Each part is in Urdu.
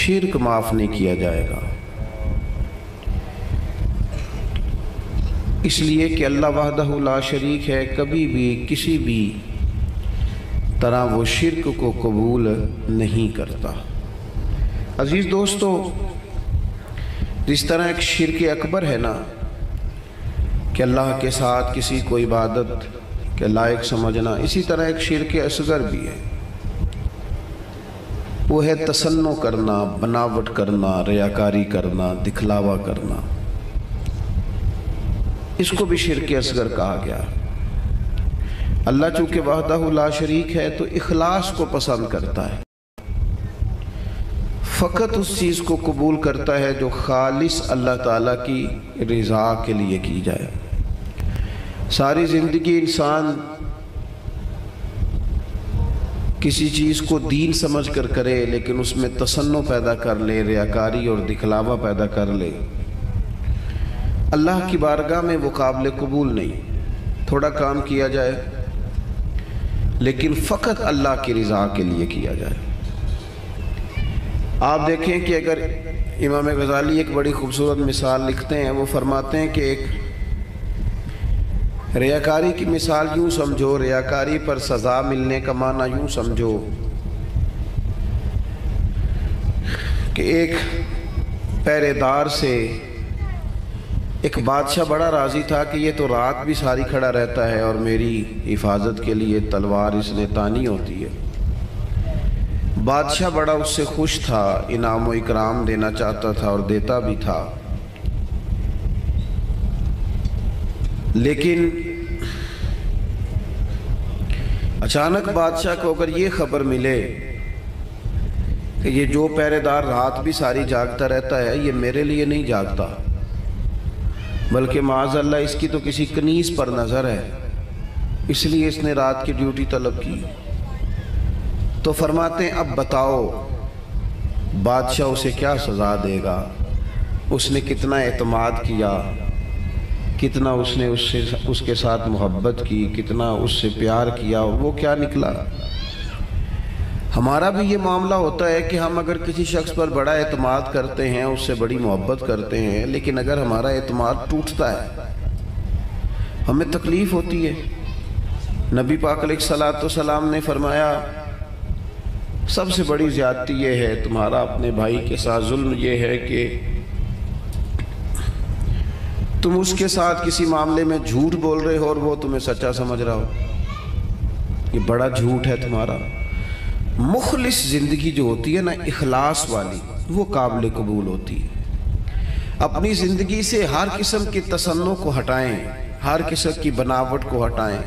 شرک معاف نہیں کیا جائے گا، اس لیے کہ اللہ وحدہ لا شریک ہے، کبھی بھی کسی بھی طرح وہ شرک کو قبول نہیں کرتا۔ عزیز دوستو، جس طرح ایک شرک اکبر ہے نا کہ اللہ کے ساتھ کسی کو عبادت کے لائق سمجھنا، اسی طرح ایک شرک اصغر بھی ہے، وہ ہے تصنع کرنا، بناوٹ کرنا، ریاکاری کرنا، دکھلاوا کرنا، اس کو بھی شرک اصغر کہا گیا۔ اللہ چونکہ وحدہ لا شریک ہے تو اخلاص کو پسند کرتا ہے، فقط اس چیز کو قبول کرتا ہے جو خالص اللہ تعالیٰ کی رضا کے لیے کی جائے۔ ساری زندگی انسان کسی چیز کو دین سمجھ کر کرے لیکن اس میں تصنع پیدا کر لے، ریاکاری اور دکھلاوا پیدا کر لے، اللہ کی بارگاہ میں وہ قابل قبول نہیں۔ تھوڑا کام کیا جائے لیکن فقط اللہ کی رضا کے لیے کیا جائے۔ آپ دیکھیں کہ اگر امام غزالی ایک بڑی خوبصورت مثال لکھتے ہیں، وہ فرماتے ہیں کہ ایک ریاکاری کی مثال یوں سمجھو، ریاکاری پر سزا ملنے کا معنی یوں سمجھو کہ ایک پہرے دار سے ایک بادشاہ بڑا راضی تھا کہ یہ تو رات بھی ساری کھڑا رہتا ہے اور میری حفاظت کے لیے تلوار اس نے تانی ہوتی ہے۔ بادشاہ بڑا اس سے خوش تھا، انعام و اکرام دینا چاہتا تھا اور دیتا بھی تھا، لیکن اچانک بادشاہ کو اگر یہ خبر ملے کہ یہ جو پہرے دار رات بھی ساری جاگتا رہتا ہے یہ میرے لیے نہیں جاگتا بلکہ معاذ اللہ اس کی تو کسی کنیز پر نظر ہے، اس لیے اس نے رات کی ڈیوٹی طلب کی، تو فرماتے ہیں اب بتاؤ بادشاہ اسے کیا سزا دے گا؟ اس نے کتنا اعتماد کیا، کتنا اس نے اس کے ساتھ محبت کی، کتنا اس سے پیار کیا، وہ کیا نکلا؟ ہمارا بھی یہ معاملہ ہوتا ہے کہ ہم اگر کسی شخص پر بڑا اعتماد کرتے ہیں، اس سے بڑی محبت کرتے ہیں، لیکن اگر ہمارا اعتماد ٹوٹتا ہے ہمیں تکلیف ہوتی ہے۔ نبی پاک علیہ الصلوۃ والسلام نے فرمایا سب سے بڑی زیادتی یہ ہے تمہارا اپنے بھائی کے ساتھ ظلم، یہ ہے کہ تم اس کے ساتھ کسی معاملے میں جھوٹ بول رہے ہو اور وہ تمہیں سچا سمجھ رہا ہو، یہ بڑا جھوٹ ہے تمہارا۔ مخلص زندگی جو ہوتی ہے نا، اخلاص والی، وہ قابل قبول ہوتی ہے۔ اپنی زندگی سے ہر قسم کی تصنع کو ہٹائیں، ہر قسم کی بناوٹ کو ہٹائیں،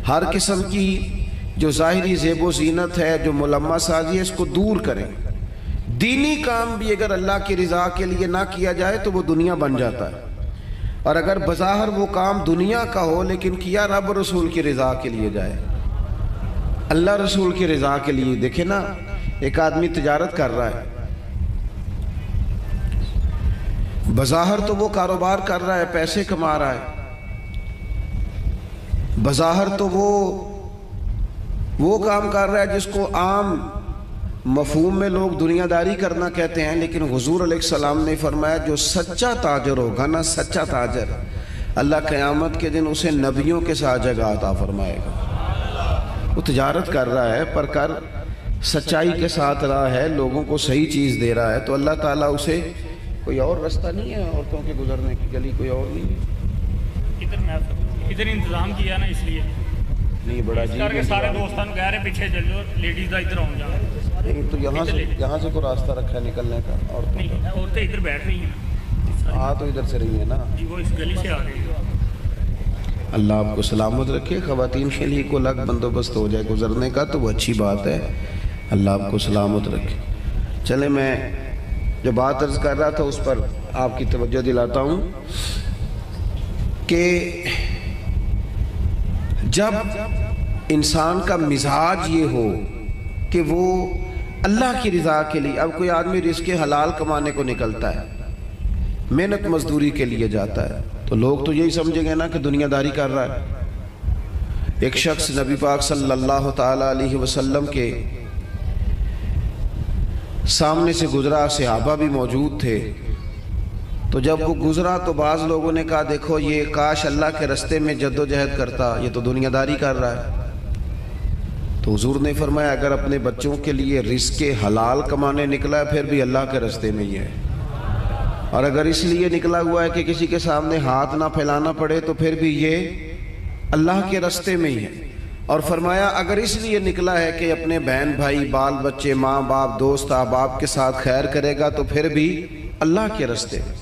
ہر قسم کی جو ظاہری زیب و زینت ہے، جو ملمہ سازی ہے، اس کو دور کریں۔ دینی کام بھی اگر اللہ کی رضا کے لیے نہ کیا جائے تو وہ دنیا بن جاتا ہے، اور اگر بظاہر وہ کام دنیا کا ہو لیکن کیا رب رسول کی رضا کے لیے جائے، اللہ رسول کی رضا کے لیے۔ دیکھیں نا، ایک آدمی تجارت کر رہا ہے، بظاہر تو وہ کاروبار کر رہا ہے، پیسے کما رہا ہے، بظاہر تو وہ کام کر رہا ہے جس کو عام مفہوم میں لوگ دنیا داری کرنا کہتے ہیں، لیکن حضور علیہ السلام نے فرمایا جو سچا تاجر ہوگا نا، سچا تاجر، اللہ قیامت کے دن اسے نبیوں کے ساتھ جگہ عطا فرمائے گا۔ وہ تجارت کر رہا ہے پر کر سچائی کے ساتھ رہا ہے، لوگوں کو صحیح چیز دے رہا ہے، تو اللہ تعالیٰ اسے کوئی اور رستہ نہیں ہے عورتوں کے گزرنے کی، گلی کوئی اور نہیں ہے۔ ادھر انتظام کیا نا، اس لیے نہیں بڑا جی کر کے سارے دوستان کہہ رہے پیچھے چل جاؤ، لیڈیز کا ادھر آؤں جاؤ، تو یہاں سے کوئی راستہ رکھا ہے نکلنے کا؟ عورتیں ادھر بیٹھ رہی ہیں، ہاں تو ادھر سے رہی ہیں نا جی، وہ اس گلی سے آ رہی ہیں۔ اللہ آپ کو سلامت رکھے، خواتین کے لیے کوئی الگ بندوبست ہو جائے گزرنے کا تو وہ اچھی بات ہے، اللہ آپ کو سلامت رکھے۔ چلے میں جو بات عرض کر رہا تھا اس پر آپ کی توجہ دلاتا ہوں کہ جب انسان کا مزاج یہ ہو کہ وہ اللہ کی رضا کے لیے، اب کوئی آدمی رزق حلال کمانے کو نکلتا ہے، محنت مزدوری کے لیے جاتا ہے، تو لوگ تو یہی سمجھیں گے نا کہ دنیا داری کر رہا ہے۔ ایک شخص نبی پاک صلی اللہ تعالی علیہ وسلم کے سامنے سے گزرا، صحابہ بھی موجود تھے. تو جب وہ گزرا تو بعض لوگوں نے کہا دیکھو یہ کاش اللہ کے راستے میں جد و جہد کرتا، یہ تو دنیا داری کر رہا ہے. تو حضور نے فرمایا اگر اپنے بچوں کے لیے رزق حلال کمانے نکلا ہے پھر بھی اللہ کے راستے میں ہی ہے، اور اگر اس لیے نکلا ہوا ہے کہ کسی کے سامنے ہاتھ نہ پھیلانا پڑے تو پھر بھی یہ اللہ کے راستے میں ہی ہے. اور فرمایا اگر اس لیے نکلا ہے کہ اپنے بہن بھائی بال بچے ماں باپ دوست احباب کے ساتھ خیر کرے گا تو پھر بھی اللہ کے راستے میں.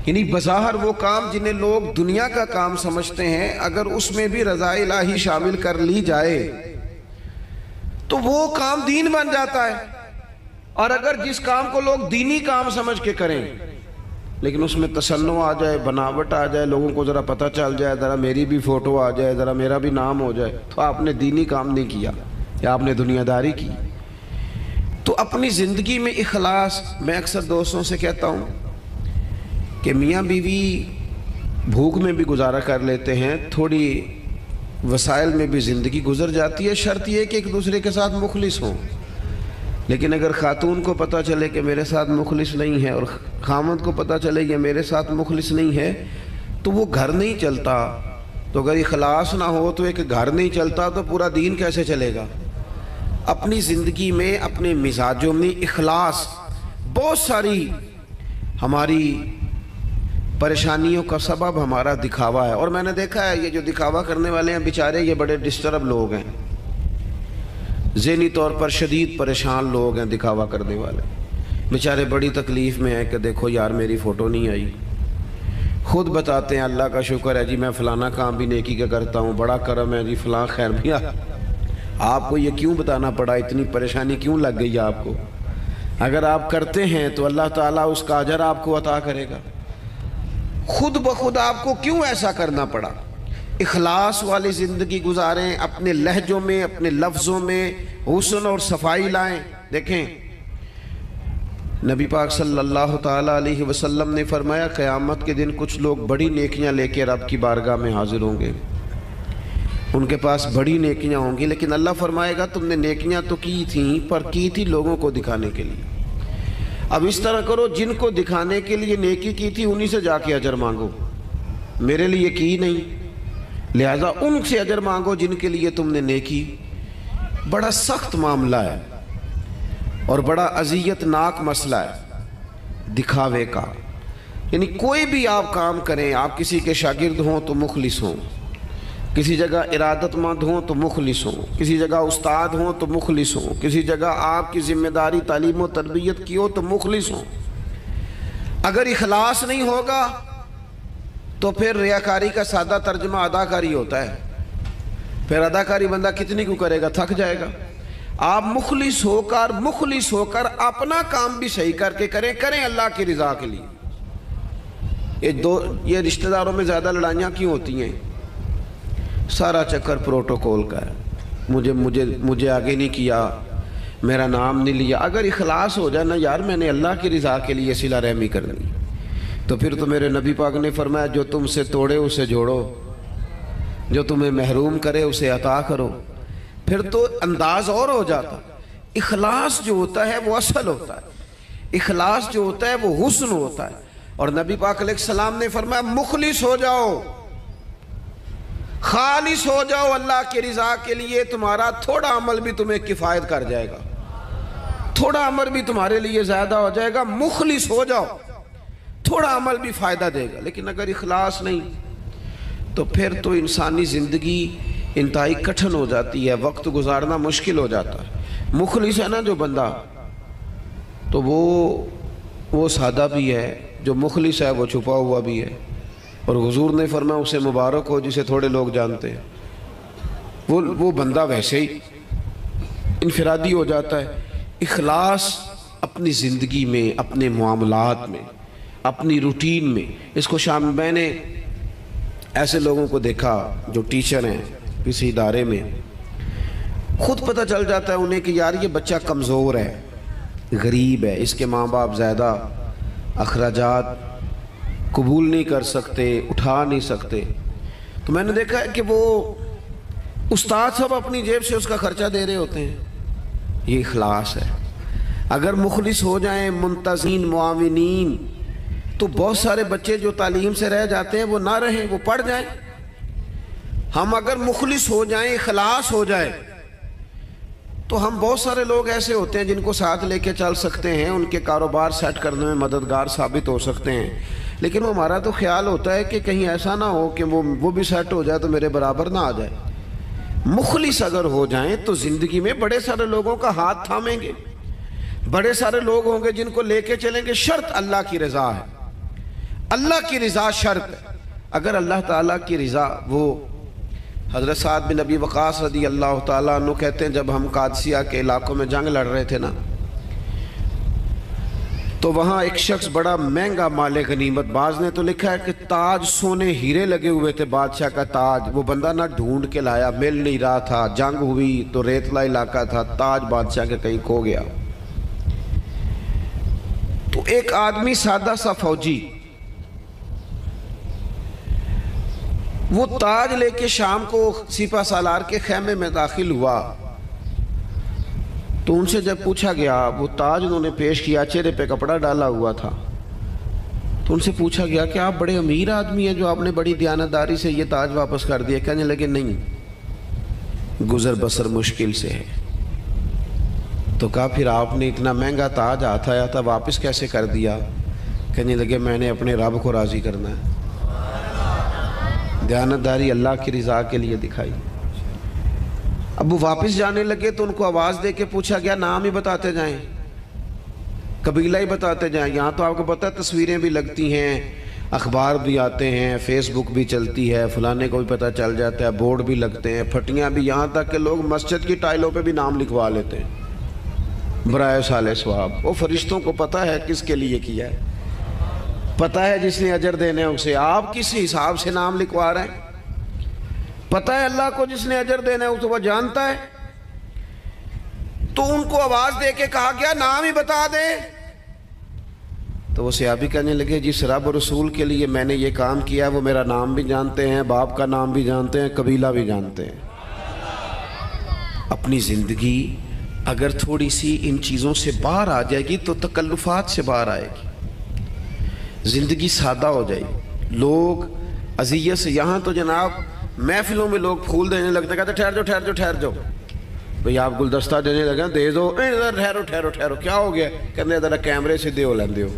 یعنی بظاہر وہ کام جنہیں لوگ دنیا کا کام سمجھتے ہیں اگر اس میں بھی رضا الہی شامل کر لی جائے تو وہ کام دین بن جاتا ہے. اور اگر جس کام کو لوگ دینی کام سمجھ کے کریں لیکن اس میں تصنع آ جائے، بناوٹ آ جائے، لوگوں کو ذرا پتہ چل جائے، ذرا میری بھی فوٹو آ جائے، ذرا میرا بھی نام ہو جائے، تو آپ نے دینی کام نہیں کیا یا آپ نے دنیا داری کی. تو اپنی زندگی میں اخلاص، میں اکثر دوستوں سے کہتا ہوں کہ میاں بیوی بھوک میں بھی گزارا کر لیتے ہیں، تھوڑی وسائل میں بھی زندگی گزر جاتی ہے، شرط یہ کہ ایک دوسرے کے ساتھ مخلص ہوں. لیکن اگر خاتون کو پتہ چلے کہ میرے ساتھ مخلص نہیں ہے اور خامد کو پتہ چلے کہ میرے ساتھ مخلص نہیں ہے تو وہ گھر نہیں چلتا. تو اگر اخلاص نہ ہو تو ایک گھر نہیں چلتا تو پورا دین کیسے چلے گا. اپنی زندگی میں اپنے مزاجوں میں اخلاص، بہت ساری ہماری پریشانیوں کا سبب ہمارا دکھاوا ہے. اور میں نے دیکھا ہے یہ جو دکھاوا کرنے والے ہیں بیچارے یہ بڑے ڈسٹرب لوگ ہیں، ذہنی طور پر شدید پریشان لوگ ہیں. دکھاوا کرنے والے بیچارے بڑی تکلیف میں ہیں کہ دیکھو یار میری فوٹو نہیں آئی. خود بتاتے ہیں اللہ کا شکر ہے جی میں فلانا کام بھی نیکی کا کرتا ہوں، بڑا کرم ہے جی فلاں خیر بھی. آپ کو یہ کیوں بتانا پڑا، اتنی پریشانی کیوں لگ گئی آپ کو؟ اگر آپ کرتے ہیں تو اللہ تعالیٰ اس کا اجر آپ کو عطا کرے گا. خود بخود آپ کو کیوں ایسا کرنا پڑا؟ اخلاص والی زندگی گزاریں، اپنے لہجوں میں اپنے لفظوں میں حسن اور صفائی لائیں. دیکھیں نبی پاک صلی اللہ تعالیٰ علیہ وسلم نے فرمایا قیامت کے دن کچھ لوگ بڑی نیکیاں لے کے رب کی بارگاہ میں حاضر ہوں گے، ان کے پاس بڑی نیکیاں ہوں گی لیکن اللہ فرمائے گا تم نے نیکیاں تو کی تھیں پر کی تھی لوگوں کو دکھانے کے لیے. اب اس طرح کرو جن کو دکھانے کے لیے نیکی کی تھی انہی سے جا کے اجر مانگو، میرے لیے کی نہیں، لہذا ان سے اجر مانگو جن کے لیے تم نے نیکی. بڑا سخت معاملہ ہے اور بڑا اذیت ناک مسئلہ ہے دکھاوے کا. یعنی کوئی بھی آپ کام کریں، آپ کسی کے شاگرد ہوں تو مخلص ہوں، کسی جگہ ارادت مند ہوں تو مخلص ہوں، کسی جگہ استاد ہوں تو مخلص ہوں، کسی جگہ آپ کی ذمہ داری تعلیم و تربیت کی ہو تو مخلص ہوں. اگر اخلاص نہیں ہوگا تو پھر ریاکاری کا سادہ ترجمہ اداکاری ہوتا ہے. پھر اداکاری بندہ کتنی کو کرے گا، تھک جائے گا. آپ مخلص ہو کر اپنا کام بھی صحیح کر کے کریں اللہ کی رضا کے لیے. یہ رشتہ داروں میں زیادہ لڑائیاں کیوں ہوتی ہیں؟ سارا چکر پروٹوکول کا ہے، مجھے آگے نہیں کیا، میرا نام نہیں لیا. اگر اخلاص ہو جائے نا یار میں نے اللہ کی رضا کے لیے صلہ رحمی کرنی تو پھر تو میرے نبی پاک نے فرمایا جو تم سے توڑے اسے جوڑو، جو تمہیں محروم کرے اسے عطا کرو. پھر تو انداز اور ہو جاتا. اخلاص جو ہوتا ہے وہ اصل ہوتا ہے، اخلاص جو ہوتا ہے وہ حسن ہوتا ہے. اور نبی پاک علیہ السلام نے فرمایا مخلص ہو جاؤ، خالص ہو جاؤ اللہ کی رضا کے لیے، تمہارا تھوڑا عمل بھی تمہیں کفایت کر جائے گا، تھوڑا عمل بھی تمہارے لیے زیادہ ہو جائے گا. مخلص ہو جاؤ، تھوڑا عمل بھی فائدہ دے گا. لیکن اگر اخلاص نہیں تو پھر تو انسانی زندگی انتہائی کٹھن ہو جاتی ہے، وقت گزارنا مشکل ہو جاتا ہے. مخلص ہے نا جو بندہ تو وہ سادہ بھی ہے، جو مخلص ہے وہ چھپا ہوا بھی ہے. اور حضور نے فرمایا اسے مبارک ہو جسے تھوڑے لوگ جانتے ہیں. وہ بندہ ویسے ہی انفرادی ہو جاتا ہے. اخلاص اپنی زندگی میں، اپنے معاملات میں، اپنی روٹین میں. اس کو میں نے ایسے لوگوں کو دیکھا جو ٹیچر ہیں کسی ادارے میں، خود پتہ چل جاتا ہے انہیں کہ یار یہ بچہ کمزور ہے، غریب ہے، اس کے ماں باپ زیادہ اخراجات قبول نہیں کر سکتے، اٹھا نہیں سکتے. تو میں نے دیکھا ہے کہ وہ استاد سب اپنی جیب سے اس کا خرچہ دے رہے ہوتے ہیں. یہ اخلاص ہے. اگر مخلص ہو جائیں منتظرین معاونین تو بہت سارے بچے جو تعلیم سے رہ جاتے ہیں وہ نہ رہیں، وہ پڑھ جائیں۔ ہم اگر مخلص ہو جائیں، اخلاص ہو جائے تو ہم بہت سارے لوگ ایسے ہوتے ہیں جن کو ساتھ لے کے چل سکتے ہیں، ان کے کاروبار سیٹ کرنے میں مددگار ثابت ہو سکتے ہیں، لیکن وہ ہمارا تو خیال ہوتا ہے کہ کہیں ایسا نہ ہو کہ وہ بھی سیٹ ہو جائے تو میرے برابر نہ آ جائے۔ مخلص اگر ہو جائیں تو زندگی میں بڑے سارے لوگوں کا ہاتھ تھامیں گے، بڑے سارے لوگ ہوں گے جن کو لے کے چلیں گے۔ شرط اللہ کی رضا ہے، اللہ کی رضا شرط ہے۔ اگر اللہ تعالیٰ کی رضا، وہ حضرت سعد بن ابی وقاص رضی اللہ تعالیٰ عنہ کہتے ہیں جب ہم قادسیہ کے علاقوں میں جنگ لڑ رہے تھے نا، تو وہاں ایک شخص بڑا مہنگا مال غنیمت، بعض نے تو لکھا ہے کہ تاج سونے ہیرے لگے ہوئے تھے، بادشاہ کا تاج، وہ بندہ نہ ڈھونڈ کے لایا، مل نہیں رہا تھا، جنگ ہوئی تو ریتلا علاقہ تھا، تاج بادشاہ کے کہیں کھو گیا۔ تو ایک آدمی سادہ سا فوجی وہ تاج لے کے شام کو سپہ سالار کے خیمے میں داخل ہوا، تو ان سے جب پوچھا گیا، وہ تاج انہوں نے پیش کیا، چہرے پہ کپڑا ڈالا ہوا تھا، تو ان سے پوچھا گیا کہ آپ بڑے امیر آدمی ہیں جو آپ نے بڑی دیانتداری سے یہ تاج واپس کر دیا؟ کہنے لگے نہیں، گزر بسر مشکل سے ہے۔ تو کہا پھر آپ نے اتنا مہنگا تاج ہاتھ آیا تھا واپس کیسے کر دیا؟ کہنے لگے میں نے اپنے رب کو راضی کرنا ہے، دیانتداری اللہ کی رضا کے لیے دکھائی۔ اب وہ واپس جانے لگے تو ان کو آواز دے کے پوچھا گیا نام ہی بتاتے جائیں، قبیلہ ہی بتاتے جائیں۔ یہاں تو آپ کو پتہ ہے تصویریں بھی لگتی ہیں، اخبار بھی آتے ہیں، فیس بک بھی چلتی ہے، فلانے کو بھی پتہ چل جاتا ہے، بورڈ بھی لگتے ہیں، پھٹیاں بھی، یہاں تک کہ لوگ مسجد کی ٹائلوں پہ بھی نام لکھوا لیتے ہیں برائے صالح ثواب۔ وہ فرشتوں کو پتہ ہے کس کے لیے کیا ہے، پتہ ہے جس نے اجر دینے اسے، آپ کس حساب سے نام لکھوا رہے ہیں؟ پتہ ہے اللہ کو جس نے اجر دینا ہے اسے وہ جانتا ہے۔ تو ان کو آواز دے کے کہا گیا نام ہی بتا دے۔ تو وہ صحابی کہنے لگے جس رب و رسول کے لیے میں نے یہ کام کیا وہ میرا نام بھی جانتے ہیں، باپ کا نام بھی جانتے ہیں، قبیلہ بھی جانتے ہیں۔ اپنی زندگی اگر تھوڑی سی ان چیزوں سے باہر آ جائے گی تو تکلفات سے باہر آئے گی، زندگی سادہ ہو جائے گی۔ لوگ اذیت سے، یہاں تو جناب محفلوں میں لوگ پھول دینے لگتے ہیں، کہتے ٹھہر جاؤ ٹھہر جاؤ ٹھہر جاؤ، بھئی آپ گلدستہ دینے لگے دے دو، ٹھہرو ٹھہرو ٹھہرو، کیا ہو گیا؟ کہتے ذرا کیمرے سے دیو لیندے ہو،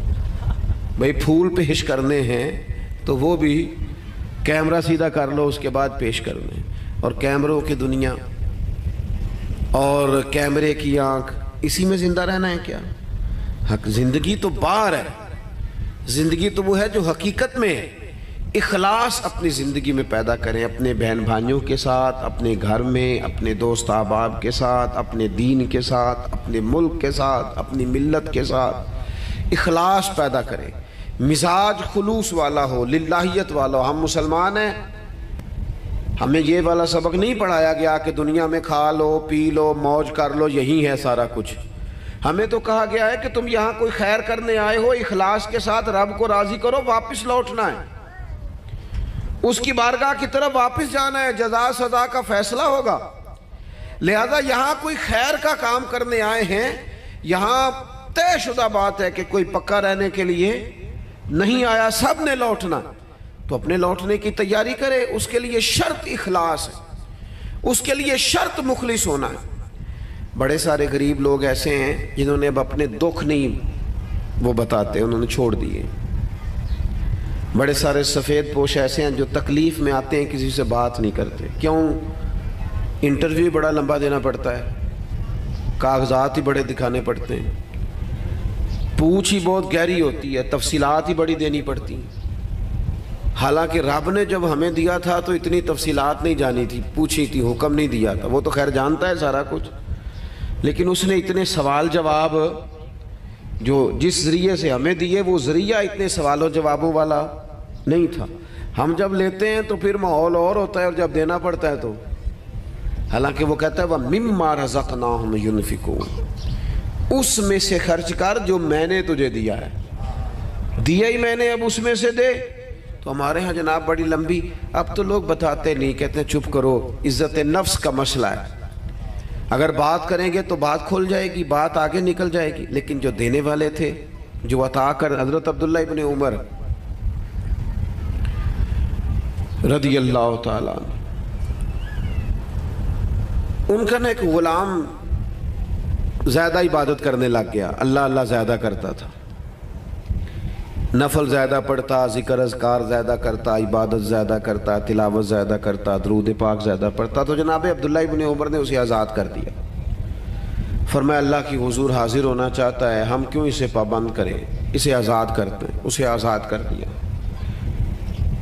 بھئی پھول پیش کرنے ہیں تو وہ بھی کیمرہ سیدھا کر لو، اس کے بعد پیش کرنے۔ اور کیمروں کی دنیا اور کیمرے کی آنکھ، اسی میں زندہ رہنا ہے کیا؟ زندگی تو باہر ہے، زندگی تو وہ ہے جو حقیقت میں ہے۔ اخلاص اپنی زندگی میں پیدا کریں، اپنے بہن بھائیوں کے ساتھ، اپنے گھر میں، اپنے دوست احباب کے ساتھ، اپنے دین کے ساتھ، اپنے ملک کے ساتھ، اپنی ملت کے ساتھ اخلاص پیدا کریں، مزاج خلوص والا ہو، للہیت والا ہو۔ ہم مسلمان ہیں، ہمیں یہ والا سبق نہیں پڑھایا گیا کہ دنیا میں کھا لو پی لو موج کر لو یہی ہے سارا کچھ۔ ہمیں تو کہا گیا ہے کہ تم یہاں کوئی خیر کرنے آئے ہو، اخلاص کے ساتھ رب کو راضی کرو، واپس لوٹنا ہے، اس کی بارگاہ کی طرف واپس جانا ہے، جزا سزا کا فیصلہ ہوگا۔ لہذا یہاں کوئی خیر کا کام کرنے آئے ہیں، یہاں طے شدہ بات ہے کہ کوئی پکا رہنے کے لیے نہیں آیا، سب نے لوٹنا، تو اپنے لوٹنے کی تیاری کرے، اس کے لیے شرط اخلاص ہے، اس کے لیے شرط مخلص ہونا ہے۔ بڑے سارے غریب لوگ ایسے ہیں جنہوں نے اب اپنے دکھ نہیں وہ بتاتے، انہوں نے چھوڑ دیے۔ بڑے سارے سفید پوش ایسے ہیں جو تکلیف میں آتے ہیں کسی سے بات نہیں کرتے، کیوں؟ انٹرویو بڑا لمبا دینا پڑتا ہے، کاغذات ہی بڑے دکھانے پڑتے ہیں، پوچھ ہی بہت گہری ہوتی ہے، تفصیلات ہی بڑی دینی پڑتی ہیں۔ حالانکہ رب نے جب ہمیں دیا تھا تو اتنی تفصیلات نہیں جانی تھی، پوچھی تھی، حکم نہیں دیا تھا، وہ تو خیر جانتا ہے سارا کچھ، لیکن اس نے اتنے سوال جواب جو جس ذریعے سے ہمیں دیے وہ ذریعہ اتنے سوال و جوابوں والا نہیں تھا۔ ہم جب لیتے ہیں تو پھر ماحول اور ہوتا ہے، اور جب دینا پڑتا ہے تو حالانکہ وہ کہتا ہے وَمِمَّا رَزَقْنَاهُمْ يُنْفِقُونَ، اس میں سے خرچ کر جو میں نے تجھے دیا ہے، دیا ہی میں نے، اب اس میں سے دے۔ تو ہمارے ہاں جناب بڑی لمبی، اب تو لوگ بتاتے نہیں، کہتے ہیں چپ کرو، عزت نفس کا مسئلہ ہے۔ اگر بات کریں گے تو بات کھل جائے گی، بات آگے نکل جائے گی، لیکن جو دینے والے تھے، جو عطا کر، حضرت عبداللہ ابن عمر رضی اللہ تعالیٰ عنہ، ان کا نا ایک غلام زیادہ عبادت کرنے لگ گیا، اللہ اللہ زیادہ کرتا تھا، نفل زیادہ پڑھتا، ذکر اذکار زیادہ کرتا، عبادت زیادہ کرتا، تلاوت زیادہ کرتا، درود پاک زیادہ پڑھتا، تو جناب عبداللہ ابن عمر نے اسے آزاد کر دیا۔ فرمایا اللہ کی حضور حاضر ہونا چاہتا ہے، ہم کیوں اسے پابند کریں، اسے آزاد کرتے ہیں، اسے آزاد کر دیا۔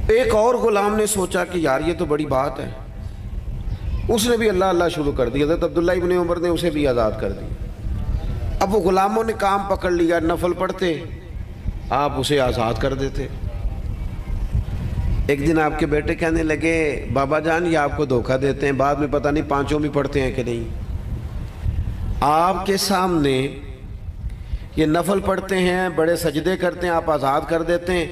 ایک اور غلام نے سوچا کہ یار یہ تو بڑی بات ہے، اس نے بھی اللہ اللہ شروع کر دیا، حضرت عبداللہ ابن عمر نے اسے بھی آزاد کر دیا۔ اب وہ غلاموں نے کام پکڑ لیا، نفل پڑھتے، آپ اسے آزاد کر دیتے۔ ایک دن آپ کے بیٹے کہنے لگے بابا جان یہ آپ کو دھوکہ دیتے ہیں، بعد میں پتہ نہیں پانچوں بھی پڑھتے ہیں کہ نہیں، آپ کے سامنے یہ نفل پڑھتے ہیں، بڑے سجدے کرتے ہیں، آپ آزاد کر دیتے ہیں،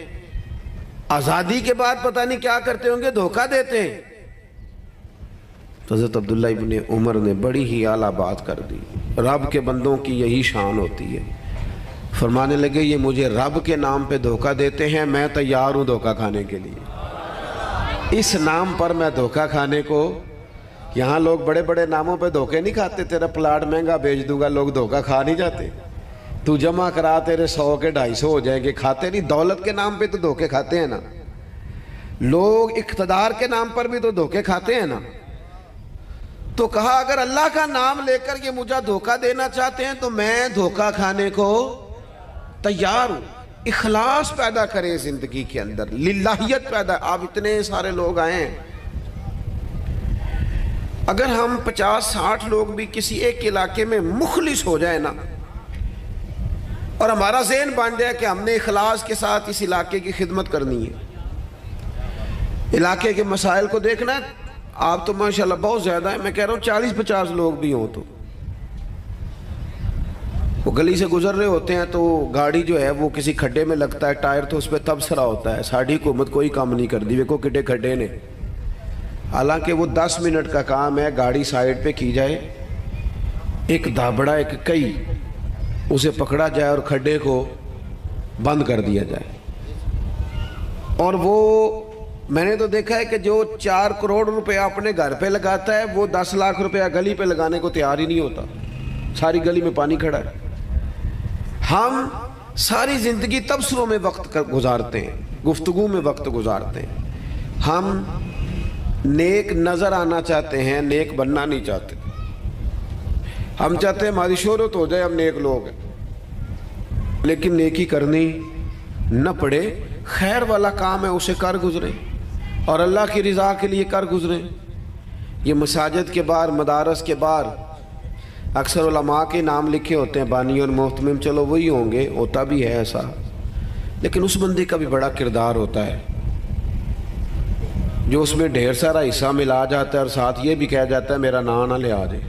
آزادی کے بعد پتہ نہیں کیا کرتے ہوں گے، دھوکہ دیتے ہیں۔ تو حضرت عبداللہ ابن عمر نے بڑی ہی اعلیٰ بات کر دی، رب کے بندوں کی یہی شان ہوتی ہے۔ فرمانے لگے یہ مجھے رب کے نام پہ دھوکہ دیتے ہیں، میں تیار ہوں دھوکہ کھانے کے لیے، اس نام پر میں دھوکہ کھانے کو، یہاں لوگ بڑے بڑے ناموں پہ دھوکے نہیں کھاتے، تیرا پلاٹ مہنگا بیچ دوں گا، لوگ دھوکہ کھا نہیں جاتے، تو جمع کرا تیرے 100 کے 250 ہو جائیں گے، کھاتے نہیں، دولت کے نام پہ تو دھوکے کھاتے ہیں نا، لوگ اقتدار کے نام پر بھی تو دھوکے کھاتے ہیں نا۔ تو کہا اگر اللہ کا نام لے کر یہ مجھے دھوکہ دینا چاہتے ہیں تو میں دھوکہ کھانے کو تیار ہوں۔ اخلاص پیدا کریں زندگی کے اندر، للہیت پیدا۔ آپ اتنے سارے لوگ آئے ہیں، اگر ہم 50-60 لوگ بھی کسی ایک علاقے میں مخلص ہو جائے نا، اور ہمارا ذہن بن جائے کہ ہم نے اخلاص کے ساتھ اس علاقے کی خدمت کرنی ہے، علاقے کے مسائل کو دیکھنا ہے، آپ تو ماشاءاللہ بہت زیادہ ہیں، میں کہہ رہا ہوں 40-50 لوگ بھی ہوں، تو وہ گلی سے گزر رہے ہوتے ہیں تو گاڑی جو ہے وہ کسی کھڈے میں لگتا ہے، ٹائر تو اس پہ تبصرہ ہوتا ہے، ساڑھی حکومت کوئی کام نہیں کر دی، ویکو کٹے کھڈے نے، حالانکہ وہ 10 منٹ کا کام ہے، گاڑی سائیڈ پہ کی جائے، ایک دھابڑا ایک کئی اسے پکڑا جائے اور کھڈے کو بند کر دیا جائے۔ اور وہ میں نے تو دیکھا ہے کہ جو 4 کروڑ روپے اپنے گھر پہ لگاتا ہے وہ 10 لاکھ روپے گلی پہ لگانے کو تیار ہی نہیں ہوتا، ساری گلی میں پانی کھڑا ہے۔ ہم ساری زندگی تبصروں میں وقت گزارتے ہیں، گفتگو میں وقت گزارتے ہیں، ہم نیک نظر آنا چاہتے ہیں، نیک بننا نہیں چاہتے، ہم چاہتے ہیں ہماری شہرت ہو جائے، ہم نیک لوگ ہیں، لیکن نیکی کرنی نہ پڑے، خیر والا کام ہے اسے کر گزریں اور اللہ کی رضا کے لیے کر گزریں۔ یہ مساجد کے باہر، مدارس کے باہر اکثر علماء کے نام لکھے ہوتے ہیں، بانی اور محتمم، چلو وہی ہوں گے، ہوتا بھی ہے ایسا، لیکن اس بندے کا بھی بڑا کردار ہوتا ہے جو اس میں ڈھیر سارا حصہ ملا جاتا ہے اور ساتھ یہ بھی کہہ جاتا ہے میرا نام نہ لے آ جائے،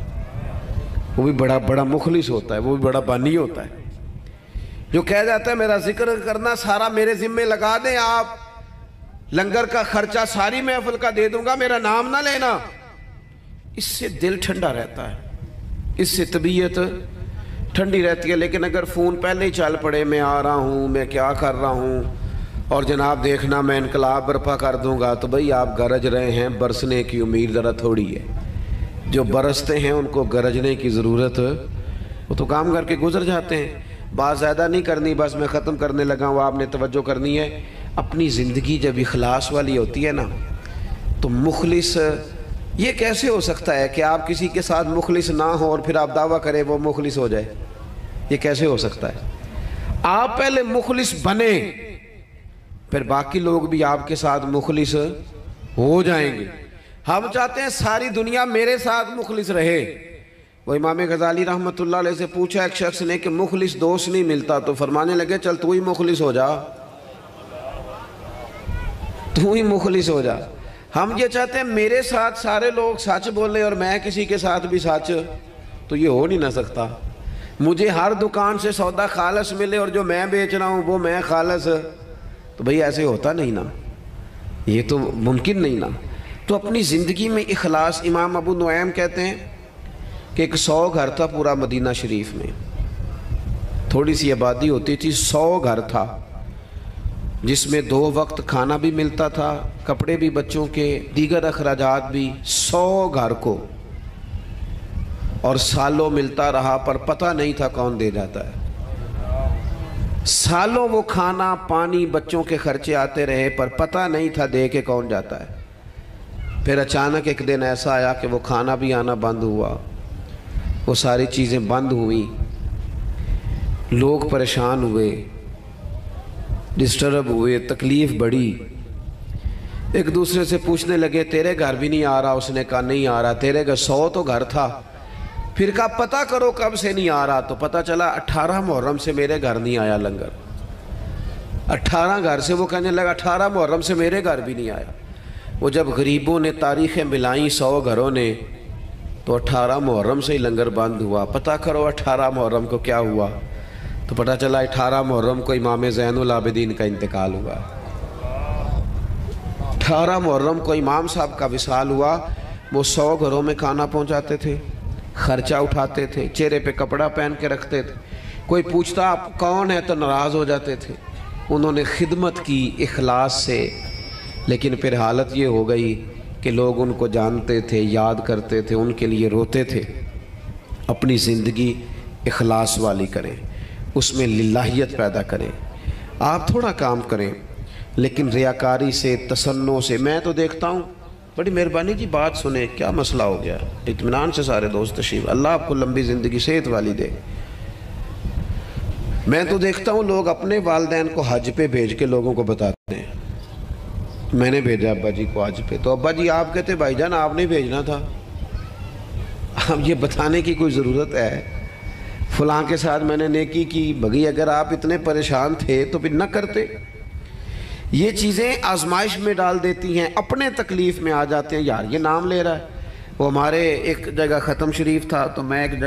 وہ بھی بڑا مخلص ہوتا ہے، وہ بھی بڑا بانی ہوتا ہے، جو کہہ جاتا ہے میرا ذکر کرنا سارا میرے ذمے لگا دیں، آپ لنگر کا خرچہ ساری محفل کا دے دوں گا، میرا نام نہ لینا، اس سے دل ٹھنڈا رہتا ہے، اس سے طبیعت ٹھنڈی رہتی ہے۔ لیکن اگر فون پہلے ہی چل پڑے میں آ رہا ہوں، میں کیا کر رہا ہوں، اور جناب دیکھنا میں انقلاب برپا کر دوں گا، تو بھئی آپ گرج رہے ہیں، برسنے کی امید ذرا تھوڑی ہے، جو برستے ہیں ان کو گرجنے کی ضرورت، وہ تو کام کر کے گزر جاتے ہیں۔ بات زیادہ نہیں کرنی، بس میں ختم کرنے لگا ہوں، آپ نے توجہ کرنی ہے۔ اپنی زندگی جب اخلاص والی ہوتی ہے نا تو مخلص، یہ کیسے ہو سکتا ہے کہ آپ کسی کے ساتھ مخلص نہ ہو اور پھر آپ دعویٰ کریں وہ مخلص ہو جائے؟ یہ کیسے ہو سکتا ہے؟ آپ پہلے مخلص بنے، پھر باقی لوگ بھی آپ کے ساتھ مخلص ہو جائیں گے۔ ہم چاہتے ہیں ساری دنیا میرے ساتھ مخلص رہے۔ وہ امام غزالی رحمۃ اللہ علیہ سے پوچھا ایک شخص نے کہ مخلص دوست نہیں ملتا، تو فرمانے لگے چل تو ہی مخلص ہو جا، تو ہی مخلص ہو جا۔ ہم یہ چاہتے ہیں میرے ساتھ سارے لوگ سچ بولیں اور میں کسی کے ساتھ بھی سچ، تو یہ ہو نہیں نہ سکتا۔ مجھے ہر دکان سے سودا خالص ملے اور جو میں بیچ رہا ہوں وہ میں خالص، تو بھئی ایسے ہوتا نہیں نا، یہ تو ممکن نہیں نا۔ تو اپنی زندگی میں اخلاص، امام ابو نعیم کہتے ہیں کہ ایک 100 گھر تھا پورا مدینہ شریف میں، تھوڑی سی آبادی ہوتی تھی، 100 گھر تھا جس میں 2 وقت کھانا بھی ملتا تھا، کپڑے بھی بچوں کے، دیگر اخراجات بھی، 100 گھر کو، اور سالوں ملتا رہا پر پتہ نہیں تھا کون دے جاتا ہے۔ سالوں وہ کھانا پانی بچوں کے خرچے آتے رہے پر پتہ نہیں تھا دے کے کون جاتا ہے۔ پھر اچانک ایک دن ایسا آیا کہ وہ کھانا بھی آنا بند ہوا، وہ ساری چیزیں بند ہوئیں، لوگ پریشان ہوئے، ڈسٹرب ہوئے، تکلیف بڑھی، ایک دوسرے سے پوچھنے لگے تیرے گھر بھی نہیں آ رہا؟ اس نے کہا نہیں آ رہا۔ تیرے گھر 100 تو گھر تھا۔ پھر کہا پتہ کرو کب سے نہیں آ رہا، تو پتہ چلا 18 محرم سے میرے گھر نہیں آیا لنگر۔ 18 گھر سے وہ کہنے لگا 18 محرم سے میرے گھر بھی نہیں آیا۔ وہ جب غریبوں نے تاریخیں ملائیں 100 گھروں نے، تو 18 محرم سے ہی لنگر بند ہوا۔ پتہ کرو 18 محرم کو کیا ہوا، تو پتہ چلا 18 محرم کو امام زین العابدین کا انتقال ہوا۔ 18 محرم کو امام صاحب کا وصال ہوا۔ وہ 100 گھروں میں کھانا پہنچاتے تھے، خرچہ اٹھاتے تھے، چہرے پہ کپڑا پہن کے رکھتے تھے، کوئی پوچھتا آپ کون ہے تو ناراض ہو جاتے تھے۔ انہوں نے خدمت کی اخلاص سے، لیکن پھر حالت یہ ہو گئی کہ لوگ ان کو جانتے تھے، یاد کرتے تھے، ان کے لیے روتے تھے۔ اپنی زندگی اخلاص والی کریں، اس میں للہیت پیدا کریں۔ آپ تھوڑا کام کریں لیکن ریاکاری سے، تصنع سے۔ میں تو دیکھتا ہوں، بڑی مہربانی جی بات سنیں، کیا مسئلہ ہو گیا؟ اطمینان سے سارے دوست تشریف، اللہ آپ کو لمبی زندگی صحت والی دے۔ میں تو دیکھتا ہوں لوگ اپنے والدین کو حج پہ بھیج کے لوگوں کو بتاتے ہیں میں نے بھیجا ابا جی کو حج پہ، تو ابا جی آپ کہتے بھائی جان آپ نے بھیجنا تھا۔ اب یہ بتانے کی کوئی ضرورت ہے؟ فلاں کے ساتھ میں نے نیکی کی، بھگی اگر آپ اتنے پریشان تھے تو پھر نہ کرتے۔ یہ چیزیں آزمائش میں ڈال دیتی ہیں، اپنے تکلیف میں آ جاتے ہیں، یار یہ نام لے رہا ہے۔ وہ ہمارے ایک جگہ ختم شریف تھا، تو میں ایک جگہ